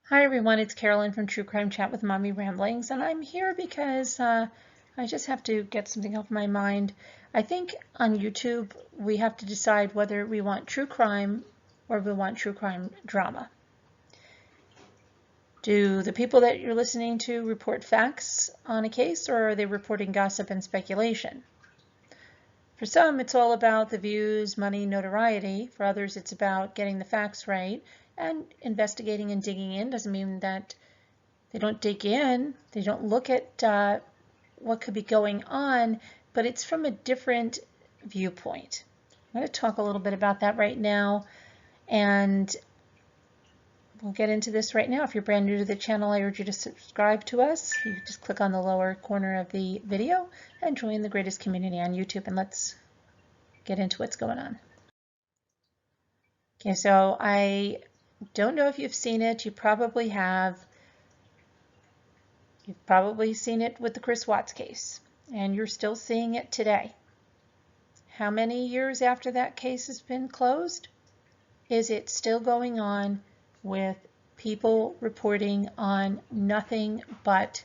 Hi everyone, it's Carolyn from True Crime Chat with Mommy Ramblings, and I'm here because I just have to get something off my mind. I think on YouTube we have to decide whether we want true crime or we want true crime drama. Do the people that you're listening to report facts on a case, or are they reporting gossip and speculation? For some, it's all about the views, money, notoriety. For others, it's about getting the facts right, and investigating and digging in doesn't mean that they don't dig in, they don't look at what could be going on, but it's from a different viewpoint. I'm going to talk a little bit about that right now, and we'll get into this right now. If you're brand new to the channel, I urge you to subscribe to us. You can just click on the lower corner of the video and join the greatest community on YouTube, and let's get into what's going on. Okay, so I don't know if you've seen it. You probably have. You've probably seen it with the Chris Watts case, and you're still seeing it today. How many years after that case has been closed? Is it still going on with people reporting on nothing but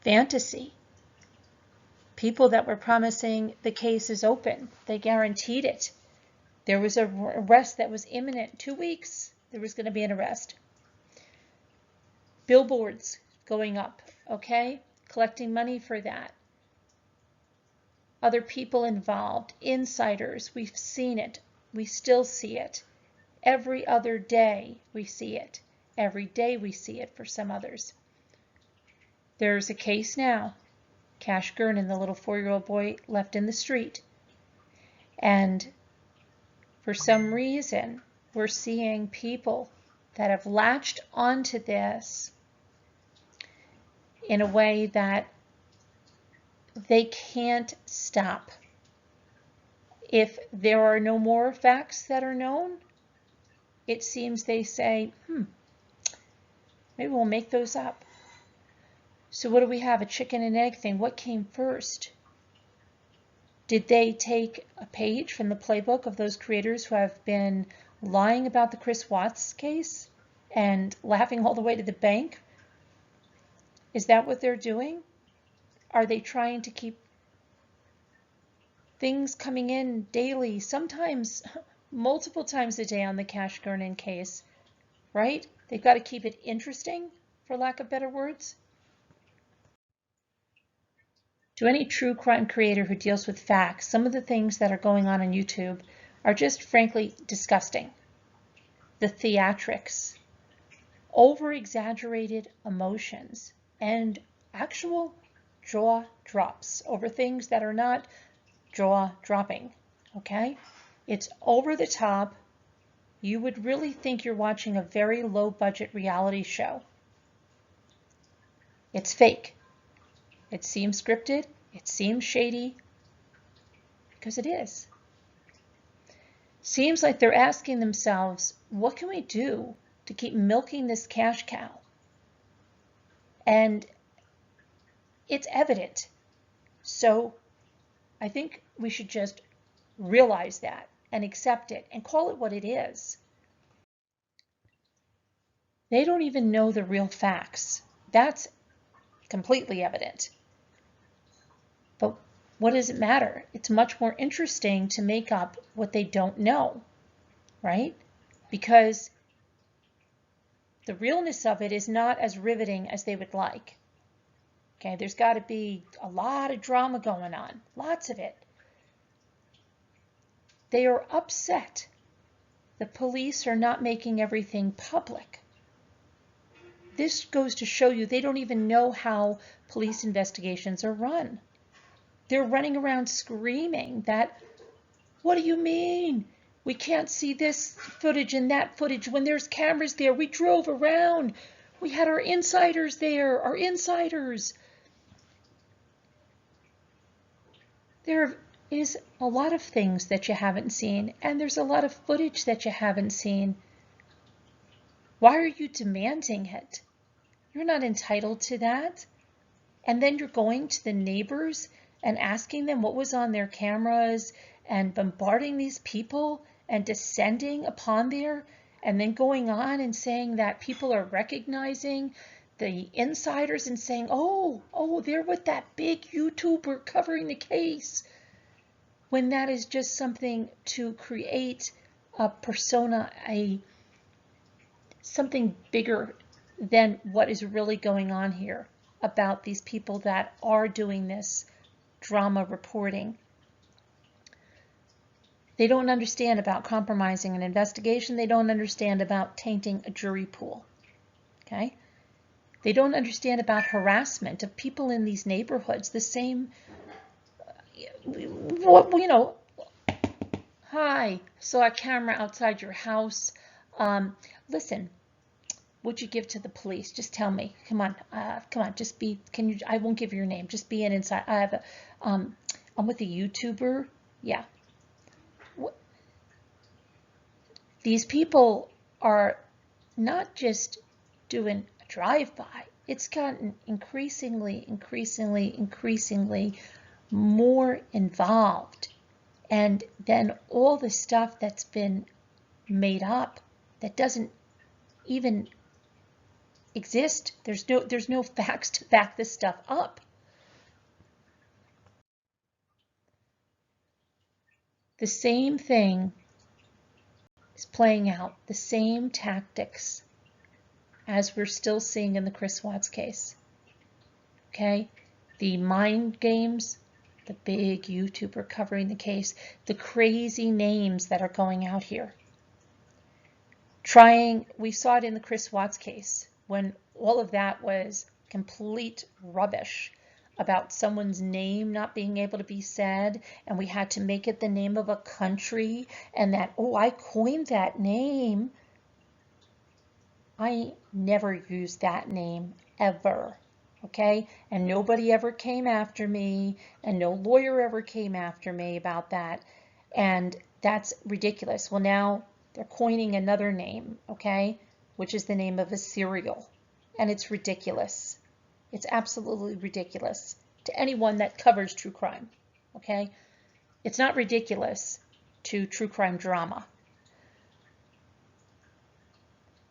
fantasy? People that were promising the case is open. They guaranteed it. There was an arrest that was imminent. 2 weeks, there was going to be an arrest. Billboards going up, okay? Collecting money for that. Other people involved, insiders, we've seen it. We still see it. Every other day we see it. Every day we see it for some others. There's a case now. Cash Gernon, the little 4-year-old boy left in the street. And for some reason, we're seeing people that have latched onto this in a way that they can't stop. If there are no more facts that are known, it seems they say, maybe we'll make those up. So what do we have? A chicken and egg thing. What came first? Did they take a page from the playbook of those creators who have been lying about the Chris Watts case and laughing all the way to the bank? Is that what they're doing? Are they trying to keep things coming in daily, sometimes multiple times a day on the Cash Gernon case, right? They've got to keep it interesting, for lack of better words. To any true crime creator who deals with facts, some of the things that are going on YouTube are just frankly disgusting. The theatrics, over-exaggerated emotions, and actual jaw drops over things that are not jaw dropping, okay? It's over the top. You would really think you're watching a very low budget reality show. It's fake. It seems scripted. It seems shady, because it is. Seems like they're asking themselves, what can we do to keep milking this cash cow? And it's evident. So I think we should just realize that and accept it and call it what it is. They don't even know the real facts. That's completely evident. But what does it matter? It's much more interesting to make up what they don't know, right? Because the realness of it is not as riveting as they would like. Okay, there's got to be a lot of drama going on, lots of it. They are upset. The police are not making everything public. This goes to show you they don't even know how police investigations are run. They're running around screaming that, what do you mean? We can't see this footage and that footage when there's cameras there. We drove around. We had our insiders there, our insiders. There is a lot of things that you haven't seen, and there's a lot of footage that you haven't seen. Why are you demanding it? You're not entitled to that. And then you're going to the neighbors and asking them what was on their cameras and bombarding these people and descending upon there and then going on and saying that people are recognizing the insiders and saying, oh, they're with that big YouTuber covering the case, when that is just something to create a persona, something bigger than what is really going on here about these people that are doing this drama reporting. They don't understand about compromising an investigation. They don't understand about tainting a jury pool. Okay? They don't understand about harassment of people in these neighborhoods. The same, you know, hi, saw a camera outside your house. Listen, what'd you give to the police? Just tell me. Come on, just be, I won't give your name. Just be an inside. I'm with a YouTuber. Yeah. These people are not just doing a drive-by. It's gotten increasingly more involved. And then all the stuff that's been made up that doesn't even exist. There's no facts to back this stuff up. The same thing is playing out, the same tactics as we're still seeing in the Chris Watts case. Okay? The mind games, the big YouTuber covering the case, the crazy names that are going out here. We saw it in the Chris Watts case when all of that was complete rubbish about someone's name not being able to be said, and we had to make it the name of a country, and that, oh, I coined that name. I never used that name ever, okay? And nobody ever came after me, and no lawyer ever came after me about that, and that's ridiculous. Well, now they're coining another name, okay, which is the name of a cereal, and it's ridiculous. It's absolutely ridiculous to anyone that covers true crime, okay? It's not ridiculous to true crime drama.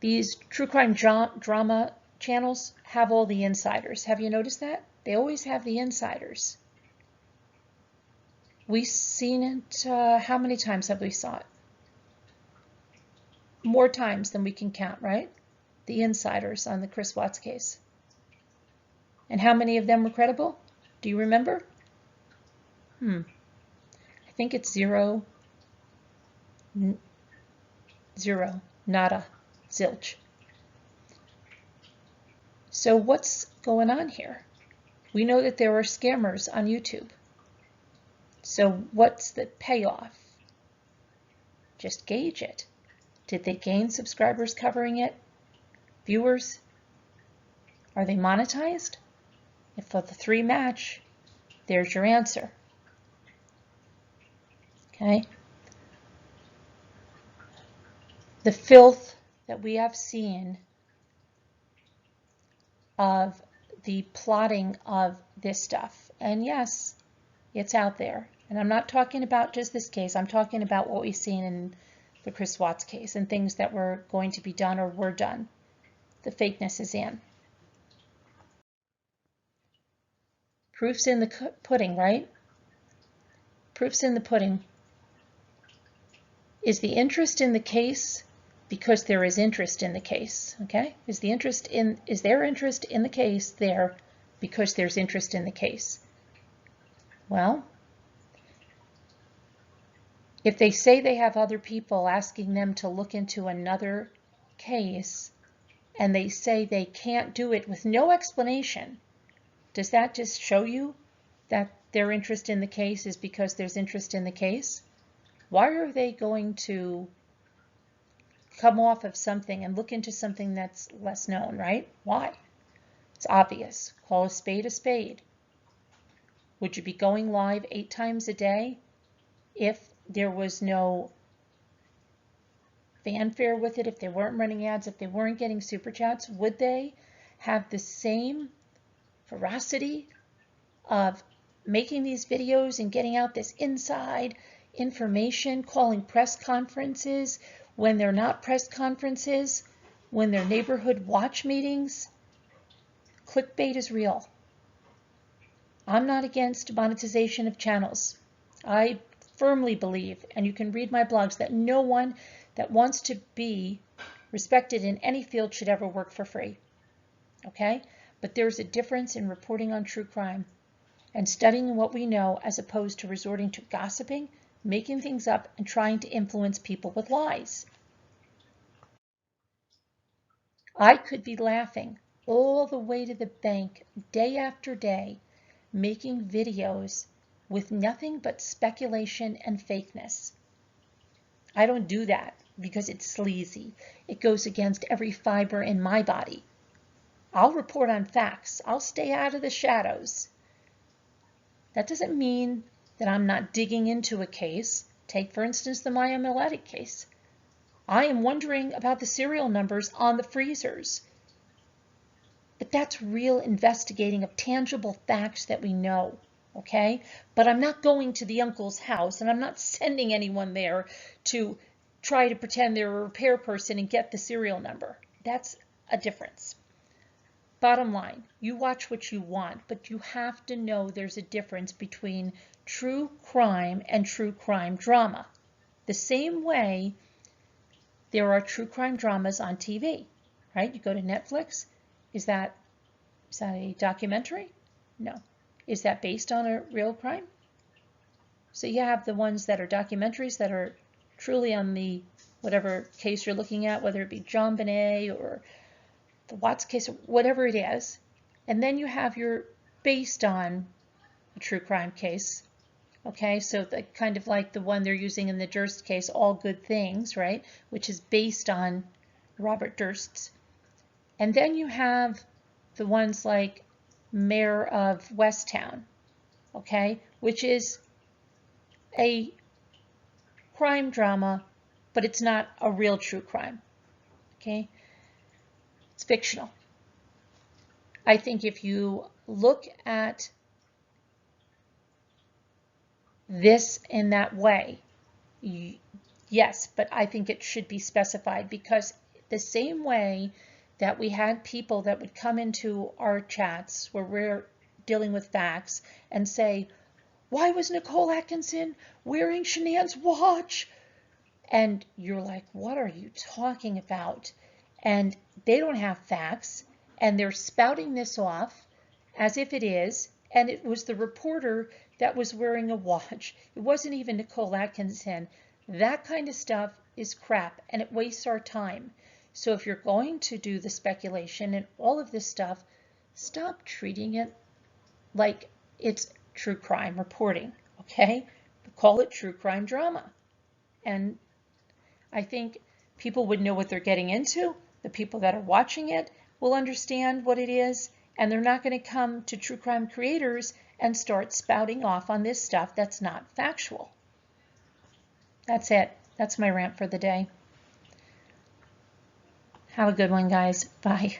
These true crime drama channels have all the insiders. Have you noticed that? They always have the insiders. We've seen it, how many times have we saw it? More times than we can count, right? The insiders on the Chris Watts case. And how many of them were credible? Do you remember? I think it's zero, nada, zilch. So what's going on here? We know that there are scammers on YouTube. So what's the payoff? Just gauge it. Did they gain subscribers covering it? Viewers? Are they monetized? If the three match, there's your answer. Okay? The filth that we have seen of the plotting of this stuff. And yes, it's out there. And I'm not talking about just this case. I'm talking about what we've seen in the Chris Watts case and things that were going to be done or were done. The fakeness is in. Proof's in the pudding, right? Proof's in the pudding. Is the interest in the case because there is interest in the case, okay? Is their interest in the case there because there's interest in the case? Well, if they say they have other people asking them to look into another case and they say they can't do it with no explanation, does that just show you that their interest in the case is because there's interest in the case? Why are they going to come off of something and look into something that's less known, right? Why? It's obvious. Call a spade a spade. Would you be going live 8 times a day if there was no fanfare with it, if they weren't running ads, if they weren't getting super chats? Would they have the same ferocity of making these videos and getting out this inside information, calling press conferences when they're not press conferences, when they're neighborhood watch meetings, clickbait is real. I'm not against monetization of channels. I firmly believe, and you can read my blogs, that no one that wants to be respected in any field should ever work for free. Okay? But there's a difference in reporting on true crime and studying what we know as opposed to resorting to gossiping, making things up, and trying to influence people with lies. I could be laughing all the way to the bank day after day, making videos with nothing but speculation and fakeness. I don't do that because it's sleazy. It goes against every fiber in my body. I'll report on facts. I'll stay out of the shadows. That doesn't mean that I'm not digging into a case. Take, for instance, the Maya Miletic case. I am wondering about the serial numbers on the freezers. But that's real investigating of tangible facts that we know, okay? But I'm not going to the uncle's house, and I'm not sending anyone there to try to pretend they're a repair person and get the serial number. That's a difference. Bottom line, you watch what you want, but you have to know there's a difference between true crime and true crime drama. The same way there are true crime dramas on TV, right? You go to Netflix. Is that a documentary? No. Is that based on a real crime? So you have the ones that are documentaries that are truly on the whatever case you're looking at, whether it be John Bonet or the Watts case, or whatever it is. And then you have your based on a true crime case. Okay, so the kind of like the one they're using in the Durst case, All Good Things, right? Which is based on Robert Durst's. And then you have the ones like Mayor of Westtown, okay, which is a crime drama, but it's not a real true crime, okay? It's fictional. I think if you look at this in that way, yes, but I think it should be specified, because the same way that we had people that would come into our chats where we're dealing with facts and say, why was Nicole Atkinson wearing Shanann's watch? And you're like, what are you talking about? And they don't have facts, and they're spouting this off as if it is, and it was the reporter that was wearing a watch. It wasn't even Nicole Atkinson. That kind of stuff is crap, and it wastes our time. So if you're going to do the speculation and all of this stuff, stop treating it like it's true crime reporting, okay? Call it true crime drama. And I think people would know what they're getting into. The people that are watching it will understand what it is, and they're not going to come to true crime creators and start spouting off on this stuff that's not factual. That's it. That's my rant for the day. Have a good one, guys. Bye.